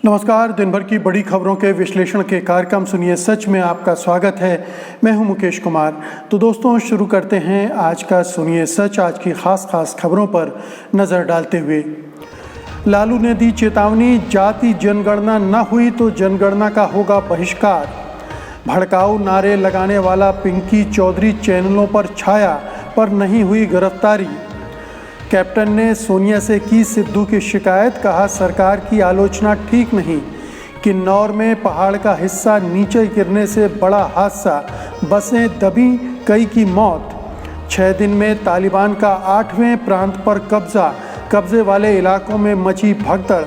नमस्कार। दिन भर की बड़ी खबरों के विश्लेषण के कार्यक्रम सुनिए सच में आपका स्वागत है। मैं हूं मुकेश कुमार। तो दोस्तों, शुरू करते हैं आज का सुनिए सच। आज की खास खबरों पर नज़र डालते हुए लालू ने दी चेतावनी, जाति जनगणना न हुई तो जनगणना का होगा बहिष्कार। भड़काऊ नारे लगाने वाला पिंकी चौधरी चैनलों पर छाया पर नहीं हुई गिरफ्तारी। कैप्टन ने सोनिया से की सिद्धू की शिकायत, कहा सरकार की आलोचना ठीक नहीं। किन्नौर में पहाड़ का हिस्सा नीचे गिरने से बड़ा हादसा, बसें दबी, कई की मौत। 6 दिन में तालिबान का 8वें प्रांत पर कब्जे वाले इलाकों में मची भगदड़।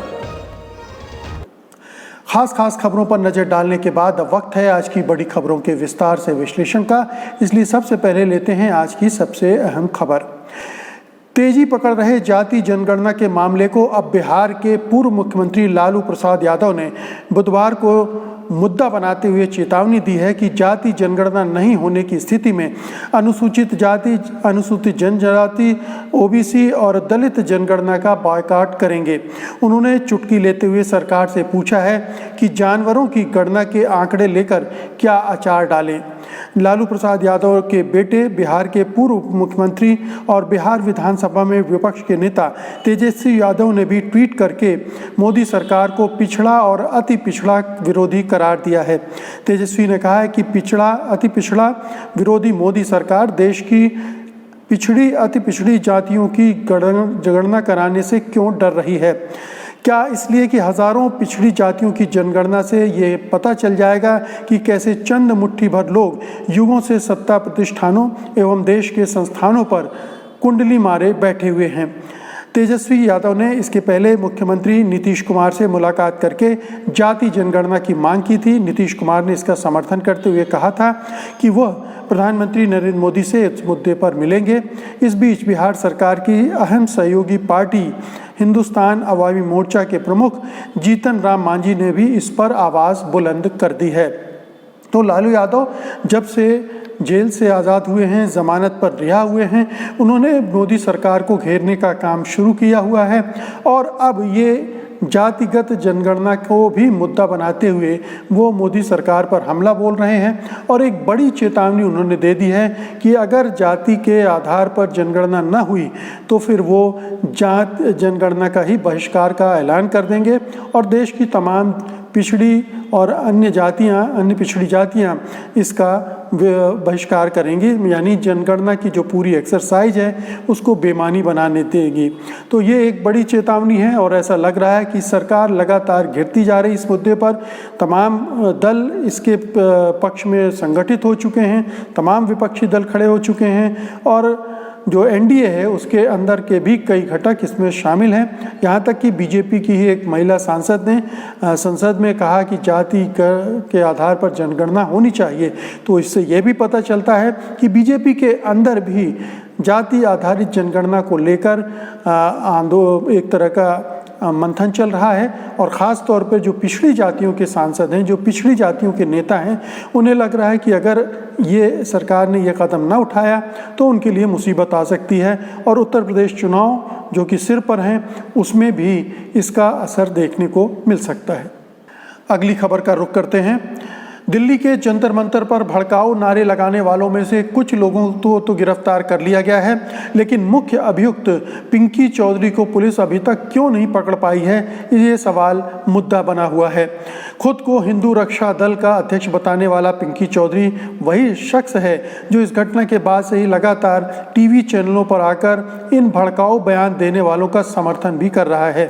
खास खबरों पर नजर डालने के बाद अब वक्त है आज की बड़ी खबरों के विस्तार से विश्लेषण का। इसलिए सबसे पहले लेते हैं आज की सबसे अहम खबर। तेजी पकड़ रहे जाति जनगणना के मामले को अब बिहार के पूर्व मुख्यमंत्री लालू प्रसाद यादव ने बुधवार को मुद्दा बनाते हुए चेतावनी दी है कि जाति जनगणना नहीं होने की स्थिति में अनुसूचित जाति, अनुसूचित जनजाति, ओबीसी और दलित जनगणना का बायकॉट करेंगे। उन्होंने चुटकी लेते हुए सरकार से पूछा है कि जानवरों की गणना के आंकड़े लेकर क्या आचार डालें। लालू प्रसाद यादव के बेटे, बिहार के पूर्व मुख्यमंत्री और बिहार विधानसभा में विपक्ष के नेता तेजस्वी यादव ने भी ट्वीट करके मोदी सरकार को पिछड़ा और अति पिछड़ा विरोधी करार दिया है। तेजस्वी ने कहा है कि अति पिछड़ा विरोधी मोदी सरकार देश की अति पिछड़ी जातियों की गणना कराने से क्यों डर रही है। क्या इसलिए कि हजारों पिछड़ी जातियों की जनगणना से ये पता चल जाएगा कि कैसे चंद मुट्ठी भर लोग युगों से सत्ता प्रतिष्ठानों एवं देश के संस्थानों पर कुंडली मारे बैठे हुए हैं। तेजस्वी यादव ने इसके पहले मुख्यमंत्री नीतीश कुमार से मुलाकात करके जाति जनगणना की मांग की थी। नीतीश कुमार ने इसका समर्थन करते हुए कहा था कि वह प्रधानमंत्री नरेंद्र मोदी से इस मुद्दे पर मिलेंगे। इस बीच बिहार सरकार की अहम सहयोगी पार्टी हिंदुस्तान अवामी मोर्चा के प्रमुख जीतन राम मांझी ने भी इस पर आवाज़ बुलंद कर दी है। तो लालू यादव जब से जेल से आज़ाद हुए हैं, ज़मानत पर रिहा हुए हैं, उन्होंने मोदी सरकार को घेरने का काम शुरू किया हुआ है और अब ये जातिगत जनगणना को भी मुद्दा बनाते हुए वो मोदी सरकार पर हमला बोल रहे हैं और एक बड़ी चेतावनी उन्होंने दे दी है कि अगर जाति के आधार पर जनगणना न हुई तो फिर वो जनगणना का ही बहिष्कार का ऐलान कर देंगे और देश की तमाम पिछड़ी और अन्य पिछड़ी जातियां इसका बहिष्कार करेंगी, यानी जनगणना की जो पूरी एक्सरसाइज है उसको बेमानी बनाने देगी। तो ये एक बड़ी चेतावनी है और ऐसा लग रहा है कि सरकार लगातार घिरती जा रही इस मुद्दे पर। तमाम दल इसके पक्ष में संगठित हो चुके हैं, तमाम विपक्षी दल खड़े हो चुके हैं और जो एनडीए है उसके अंदर के भी कई घटक इसमें शामिल हैं। यहाँ तक कि बीजेपी की ही एक महिला सांसद ने संसद में कहा कि जाति के आधार पर जनगणना होनी चाहिए। तो इससे ये भी पता चलता है कि बीजेपी के अंदर भी जाति आधारित जनगणना को लेकर एक तरह का मंथन चल रहा है और ख़ास तौर पर जो पिछड़ी जातियों के सांसद हैं, जो पिछड़ी जातियों के नेता हैं, उन्हें लग रहा है कि अगर ये सरकार ने ये कदम न उठाया तो उनके लिए मुसीबत आ सकती है और उत्तर प्रदेश चुनाव जो कि सिर पर हैं उसमें भी इसका असर देखने को मिल सकता है। अगली खबर का रुख करते हैं। दिल्ली के जंतर मंतर पर भड़काऊ नारे लगाने वालों में से कुछ लोगों को तो गिरफ्तार कर लिया गया है, लेकिन मुख्य अभियुक्त पिंकी चौधरी को पुलिस अभी तक क्यों नहीं पकड़ पाई है, ये सवाल मुद्दा बना हुआ है। खुद को हिंदू रक्षा दल का अध्यक्ष बताने वाला पिंकी चौधरी वही शख्स है जो इस घटना के बाद से ही लगातार टीवी चैनलों पर आकर इन भड़काऊ बयान देने वालों का समर्थन भी कर रहा है।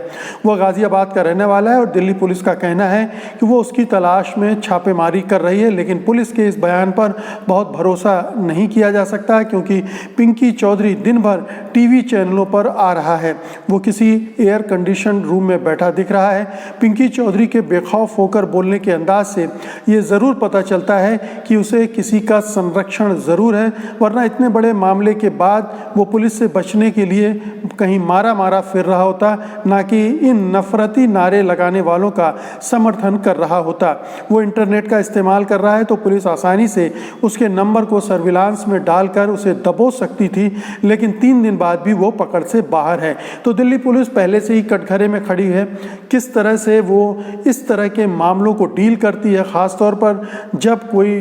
वह गाजियाबाद का रहने वाला है और दिल्ली पुलिस का कहना है कि वो उसकी तलाश में छापेमारी कर रही है, लेकिन पुलिस के इस बयान पर बहुत भरोसा नहीं किया जा सकता क्योंकि पिंकी चौधरी दिन भर टीवी चैनलों पर आ रहा है। वो किसी एयर कंडीशन रूम में बैठा दिख रहा है। पिंकी चौधरी के बेखौफ होकर बोलने के अंदाज से ये ज़रूर पता चलता है कि उसे किसी का संरक्षण ज़रूर है, वरना इतने बड़े मामले के बाद वो पुलिस से बचने के लिए कहीं मारा फिर रहा होता, ना कि इन नफरती नारे लगाने वालों का समर्थन कर रहा होता। वो इंटरनेट का इस्तेमाल इस्तेमाल कर रहा है तो पुलिस आसानी से उसके नंबर को सर्विलांस में डालकर उसे दबोच सकती थी, लेकिन 3 दिन बाद भी वो पकड़ से बाहर है। तो दिल्ली पुलिस पहले से ही कटघरे में खड़ी है। किस तरह से वो इस तरह के मामलों को डील करती है, ख़ास तौर पर जब कोई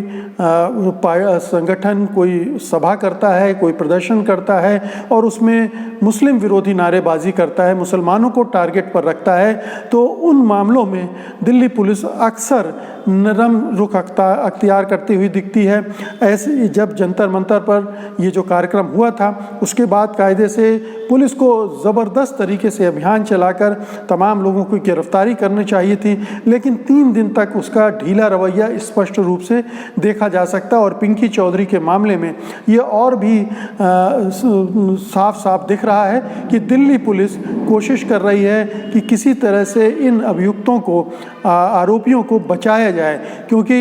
संगठन कोई सभा करता है, कोई प्रदर्शन करता है और उसमें मुस्लिम विरोधी नारेबाजी करता है, मुसलमानों को टारगेट पर रखता है, तो उन मामलों में दिल्ली पुलिस अक्सर नरम रुख अख्तियार करती हुई दिखती है। ऐसे जब जंतर मंतर पर ये जो कार्यक्रम हुआ था उसके बाद कायदे से पुलिस को ज़बरदस्त तरीके से अभियान चलाकर तमाम लोगों की गिरफ्तारी करनी चाहिए थी, लेकिन 3 दिन तक उसका ढीला रवैया स्पष्ट रूप से देखा जा सकता। और पिंकी चौधरी के मामले में ये और भी साफ साफ दिख रहा है कि दिल्ली पुलिस कोशिश कर रही है कि किसी तरह से इन अभियुक्तों को, आरोपियों को बचाया जाए, क्योंकि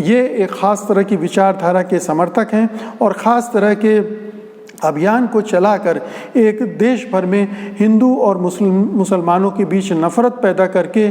ये एक ख़ास तरह की विचारधारा के समर्थक हैं और ख़ास तरह के अभियान को चलाकर एक देश भर में हिंदू और मुसलमानों के बीच नफरत पैदा करके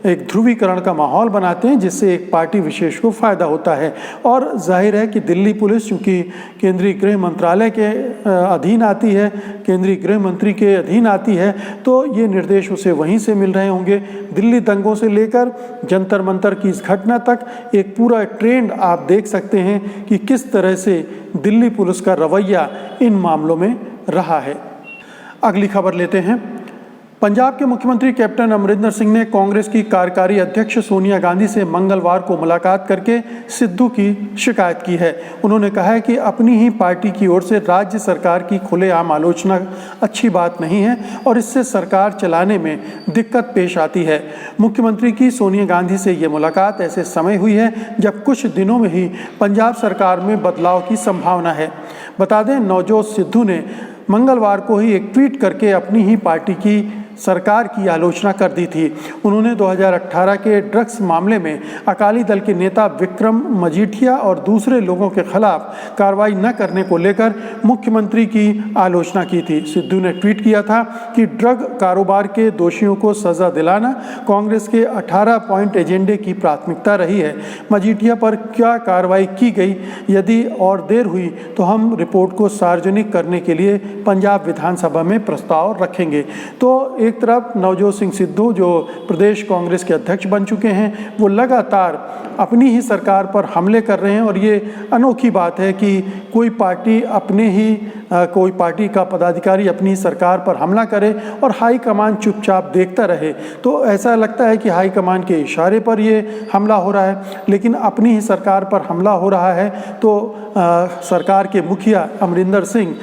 एक ध्रुवीकरण का माहौल बनाते हैं, जिससे एक पार्टी विशेष को फ़ायदा होता है। और जाहिर है कि दिल्ली पुलिस चूँकि केंद्रीय गृह मंत्रालय के अधीन आती है, केंद्रीय गृह मंत्री के अधीन आती है, तो ये निर्देश उसे वहीं से मिल रहे होंगे। दिल्ली दंगों से लेकर जंतर मंतर की इस घटना तक एक पूरा ट्रेंड आप देख सकते हैं कि किस तरह से दिल्ली पुलिस का रवैया इन मामलों में रहा है। अगली खबर लेते हैं। पंजाब के मुख्यमंत्री कैप्टन अमरिंदर सिंह ने कांग्रेस की कार्यकारी अध्यक्ष सोनिया गांधी से मंगलवार को मुलाकात करके सिद्धू की शिकायत की है। उन्होंने कहा है कि अपनी ही पार्टी की ओर से राज्य सरकार की खुलेआम आलोचना अच्छी बात नहीं है और इससे सरकार चलाने में दिक्कत पेश आती है। मुख्यमंत्री की सोनिया गांधी से ये मुलाकात ऐसे समय हुई है जब कुछ दिनों में ही पंजाब सरकार में बदलाव की संभावना है। बता दें, नवजोत सिद्धू ने मंगलवार को ही एक ट्वीट करके अपनी ही पार्टी की सरकार की आलोचना कर दी थी। उन्होंने 2018 के ड्रग्स मामले में अकाली दल के नेता विक्रम मजीठिया और दूसरे लोगों के खिलाफ कार्रवाई न करने को लेकर मुख्यमंत्री की आलोचना की थी। सिद्धू ने ट्वीट किया था कि ड्रग कारोबार के दोषियों को सजा दिलाना कांग्रेस के 18 पॉइंट एजेंडे की प्राथमिकता रही है। मजीठिया पर क्या कार्रवाई की गई, यदि और देर हुई तो हम रिपोर्ट को सार्वजनिक करने के लिए पंजाब विधानसभा में प्रस्ताव रखेंगे। तो एक तरफ नवजोत सिंह सिद्धू जो प्रदेश कांग्रेस के अध्यक्ष बन चुके हैं, वो लगातार अपनी ही सरकार पर हमले कर रहे हैं और ये अनोखी बात है कि कोई पार्टी का पदाधिकारी अपनी सरकार पर हमला करे और हाई कमान चुपचाप देखता रहे। तो ऐसा लगता है कि हाई कमान के इशारे पर ये हमला हो रहा है, लेकिन अपनी ही सरकार पर हमला हो रहा है। तो सरकार के मुखिया अमरिंदर सिंह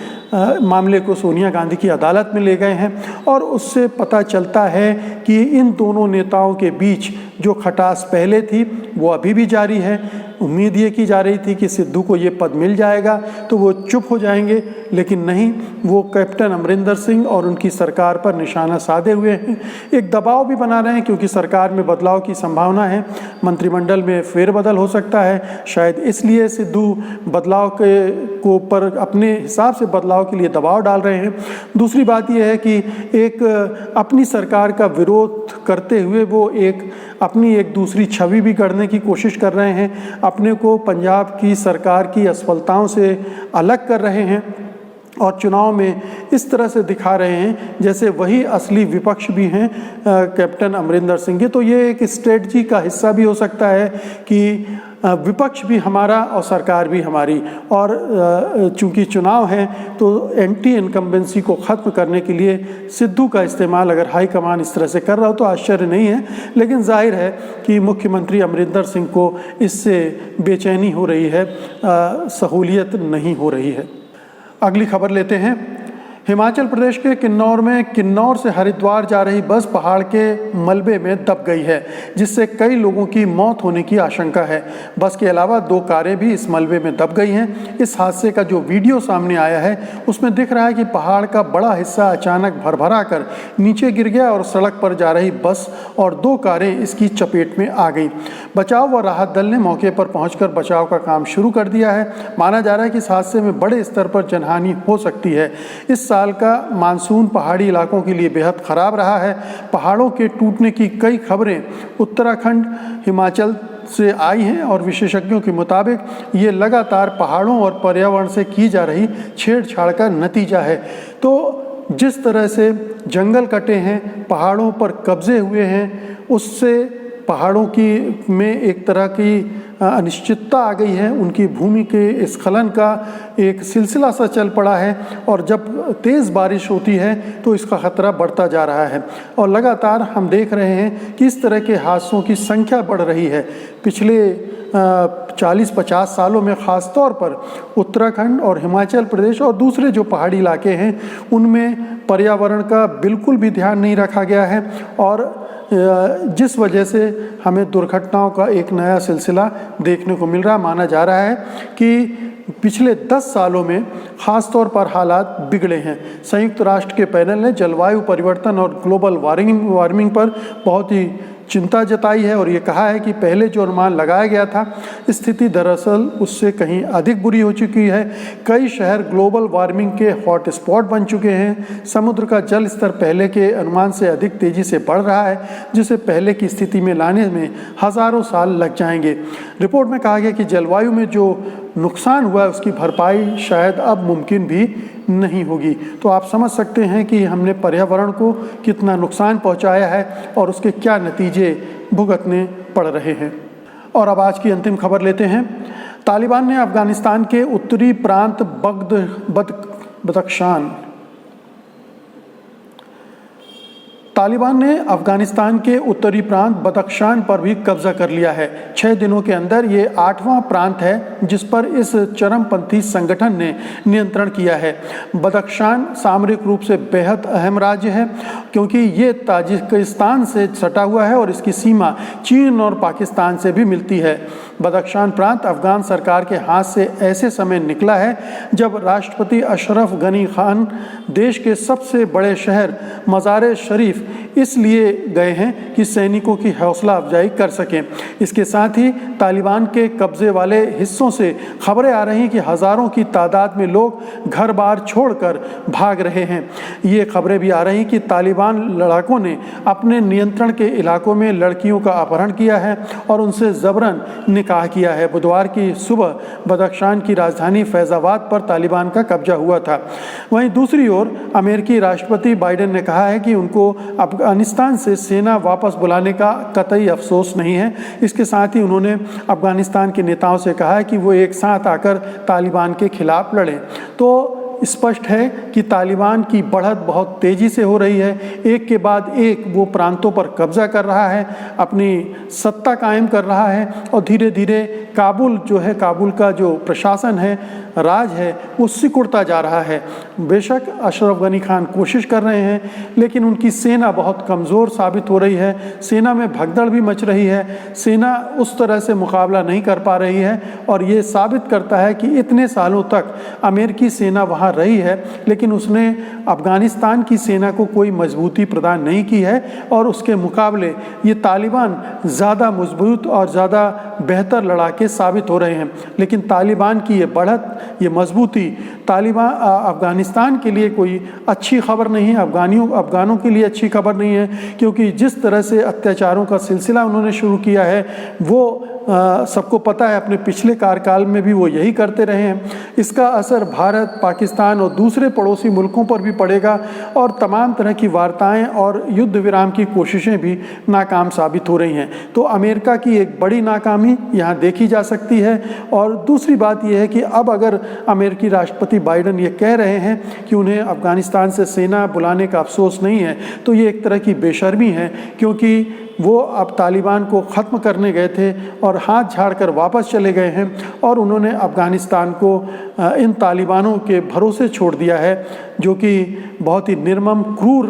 मामले को सोनिया गांधी की अदालत में ले गए हैं और उससे पता चलता है कि इन दोनों नेताओं के बीच जो खटास पहले थी वो अभी भी जारी है। उम्मीद ये की जा रही थी कि सिद्धू को ये पद मिल जाएगा तो वो चुप हो जाएंगे, लेकिन नहीं, वो कैप्टन अमरिंदर सिंह और उनकी सरकार पर निशाना साधे हुए हैं। एक दबाव भी बना रहे हैं क्योंकि सरकार में बदलाव की संभावना है, मंत्रिमंडल में फेरबदल हो सकता है, शायद इसलिए सिद्धू बदलाव को पर अपने हिसाब से बदलाव के लिए दबाव डाल रहे हैं। दूसरी बात यह है कि एक अपनी सरकार का विरोध करते हुए वो अपनी एक दूसरी छवि भी गढ़ने की कोशिश कर रहे हैं, अपने को पंजाब की सरकार की असफलताओं से अलग कर रहे हैं और चुनाव में इस तरह से दिखा रहे हैं जैसे वही असली विपक्ष भी हैं कैप्टन अमरिंदर सिंह के। तो ये एक स्ट्रेटजी का हिस्सा भी हो सकता है कि विपक्ष भी हमारा और सरकार भी हमारी, और चूंकि चुनाव है तो एंटी इनकम्बेंसी को ख़त्म करने के लिए सिद्धू का इस्तेमाल अगर हाईकमान इस तरह से कर रहा हो तो आश्चर्य नहीं है। लेकिन जाहिर है कि मुख्यमंत्री अमरिंदर सिंह को इससे बेचैनी हो रही है, सहूलियत नहीं हो रही है। अगली खबर लेते हैं। हिमाचल प्रदेश के किन्नौर में किन्नौर से हरिद्वार जा रही बस पहाड़ के मलबे में दब गई है, जिससे कई लोगों की मौत होने की आशंका है। बस के अलावा 2 कारें भी इस मलबे में दब गई हैं। इस हादसे का जो वीडियो सामने आया है उसमें दिख रहा है कि पहाड़ का बड़ा हिस्सा अचानक भरभरा कर नीचे गिर गया और सड़क पर जा रही बस और 2 कारें इसकी चपेट में आ गई। बचाव व राहत दल ने मौके पर पहुंचकर बचाव का काम शुरू कर दिया है। माना जा रहा है कि इस हादसे में बड़े स्तर पर जनहानि हो सकती है। इस साल का मानसून पहाड़ी इलाकों के लिए बेहद खराब रहा है। पहाड़ों के टूटने की कई खबरें उत्तराखंड, हिमाचल से आई हैं और विशेषज्ञों के मुताबिक ये लगातार पहाड़ों और पर्यावरण से की जा रही छेड़छाड़ का नतीजा है। तो जिस तरह से जंगल कटे हैं, पहाड़ों पर कब्जे हुए हैं, उससे पहाड़ों की में एक तरह की अनिश्चितता आ गई है, उनकी भूमि के स्खलन का एक सिलसिला सा चल पड़ा है और जब तेज़ बारिश होती है तो इसका ख़तरा बढ़ता जा रहा है और लगातार हम देख रहे हैं कि इस तरह के हादसों की संख्या बढ़ रही है। पिछले 40-50 सालों में ख़ास तौर पर उत्तराखंड और हिमाचल प्रदेश और दूसरे जो पहाड़ी इलाके हैं उनमें पर्यावरण का बिल्कुल भी ध्यान नहीं रखा गया है और जिस वजह से हमें दुर्घटनाओं का एक नया सिलसिला देखने को मिल रहा। माना जा रहा है कि पिछले 10 सालों में ख़ास तौर पर हालात बिगड़े हैं। संयुक्त राष्ट्र के पैनल ने जलवायु परिवर्तन और ग्लोबल वार्मिंग पर बहुत ही चिंता जताई है और ये कहा है कि पहले जो अनुमान लगाया गया था, स्थिति दरअसल उससे कहीं अधिक बुरी हो चुकी है। कई शहर ग्लोबल वार्मिंग के हॉट स्पॉट बन चुके हैं। समुद्र का जल स्तर पहले के अनुमान से अधिक तेज़ी से बढ़ रहा है, जिसे पहले की स्थिति में लाने में हज़ारों साल लग जाएंगे। रिपोर्ट में कहा गया कि जलवायु में जो नुकसान हुआ है उसकी भरपाई शायद अब मुमकिन भी नहीं होगी। तो आप समझ सकते हैं कि हमने पर्यावरण को कितना नुकसान पहुंचाया है और उसके क्या नतीजे भुगतने पड़ रहे हैं। और अब आज की अंतिम खबर लेते हैं। तालिबान ने अफगानिस्तान के उत्तरी प्रांत बदख्शान तालिबान ने अफगानिस्तान के उत्तरी प्रांत बदख्शान पर भी कब्जा कर लिया है। 6 दिनों के अंदर ये 8वां प्रांत है जिस पर इस चरमपंथी संगठन ने नियंत्रण किया है। बदख्शान सामरिक रूप से बेहद अहम राज्य है क्योंकि ये ताजिकिस्तान से सटा हुआ है और इसकी सीमा चीन और पाकिस्तान से भी मिलती है। बदख्शान प्रांत अफगान सरकार के हाथ से ऐसे समय निकला है जब राष्ट्रपति अशरफ गनी खान देश के सबसे बड़े शहर मज़ार शरीफ इसलिए गए हैं कि सैनिकों की हौसला अफजाई कर सकें। इसके साथ ही तालिबान के कब्जे वाले हिस्सों से खबरें आ रही हैं कि हज़ारों की तादाद में लोग घर बार छोड़कर भाग रहे हैं। ये खबरें भी आ रही कि तालिबान लड़ाकों ने अपने नियंत्रण के इलाकों में लड़कियों का अपहरण किया है और उनसे ज़बरन निकाह किया है। बुधवार की सुबह बदख्शान की राजधानी फैज़ाबाद पर तालिबान का कब्जा हुआ था। वहीं दूसरी ओर अमेरिकी राष्ट्रपति बाइडेन ने कहा है कि उनको अफगानिस्तान से सेना वापस बुलाने का कतई अफसोस नहीं है। इसके साथ ही उन्होंने अफगानिस्तान के नेताओं से कहा है कि वो एक साथ आकर तालिबान के खिलाफ लड़ें। तो स्पष्ट है कि तालिबान की बढ़त बहुत तेज़ी से हो रही है। एक के बाद एक वो प्रांतों पर कब्जा कर रहा है, अपनी सत्ता कायम कर रहा है और धीरे धीरे काबुल जो है, काबुल का जो प्रशासन है, राज है, वो सिकुड़ता जा रहा है। बेशक अशरफ गनी खान कोशिश कर रहे हैं लेकिन उनकी सेना बहुत कमज़ोर साबित हो रही है। सेना में भगदड़ भी मच रही है। सेना उस तरह से मुकाबला नहीं कर पा रही है और ये साबित करता है कि इतने सालों तक अमेरिकी सेना वहाँ रही है लेकिन उसने अफगानिस्तान की सेना को कोई मजबूती प्रदान नहीं की है और उसके मुकाबले ये तालिबान ज़्यादा मजबूत और ज़्यादा बेहतर लड़ाके साबित हो रहे हैं। लेकिन तालिबान की ये बढ़त, ये मजबूती तालिबान अफगानिस्तान के लिए कोई अच्छी खबर नहीं है, अफगानों के लिए अच्छी खबर नहीं है क्योंकि जिस तरह से अत्याचारों का सिलसिला उन्होंने शुरू किया है वो सबको पता है। अपने पिछले कार्यकाल में भी वो यही करते रहे हैं। इसका असर भारत, पाकिस्तान और दूसरे पड़ोसी मुल्कों पर भी पड़ेगा और तमाम तरह की वार्ताएं और युद्ध विराम की कोशिशें भी नाकाम साबित हो रही हैं। तो अमेरिका की एक बड़ी नाकामी यहाँ देखी जा सकती है। और दूसरी बात यह है कि अब अगर अमेरिकी राष्ट्रपति बाइडेन ये कह रहे हैं कि उन्हें अफगानिस्तान से सेना बुलाने का अफसोस नहीं है तो ये एक तरह की बेशर्मी है क्योंकि वो अब तालिबान को ख़त्म करने गए थे और हाथ झाड़कर वापस चले गए हैं और उन्होंने अफ़गानिस्तान को इन तालिबानों के भरोसे छोड़ दिया है जो कि बहुत ही निर्मम क्रूर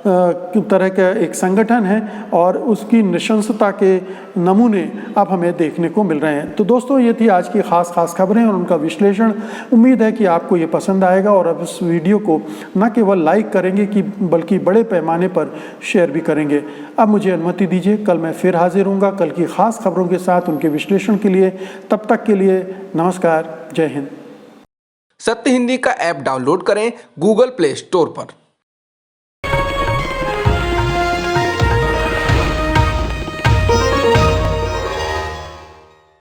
तरह का एक संगठन है और उसकी नृशंसता के नमूने अब हमें देखने को मिल रहे हैं। तो दोस्तों, ये थी आज की ख़ास खबरें और उनका विश्लेषण। उम्मीद है कि आपको ये पसंद आएगा और अब इस वीडियो को न केवल लाइक करेंगे कि बल्कि बड़े पैमाने पर शेयर भी करेंगे। अब मुझे अनुमति दीजिए, कल मैं फिर हाजिर हूँगा कल की ख़ास खबरों के साथ उनके विश्लेषण के लिए। तब तक के लिए नमस्कार, जय हिंद। सत्य हिंदी का ऐप डाउनलोड करें गूगल प्ले स्टोर पर।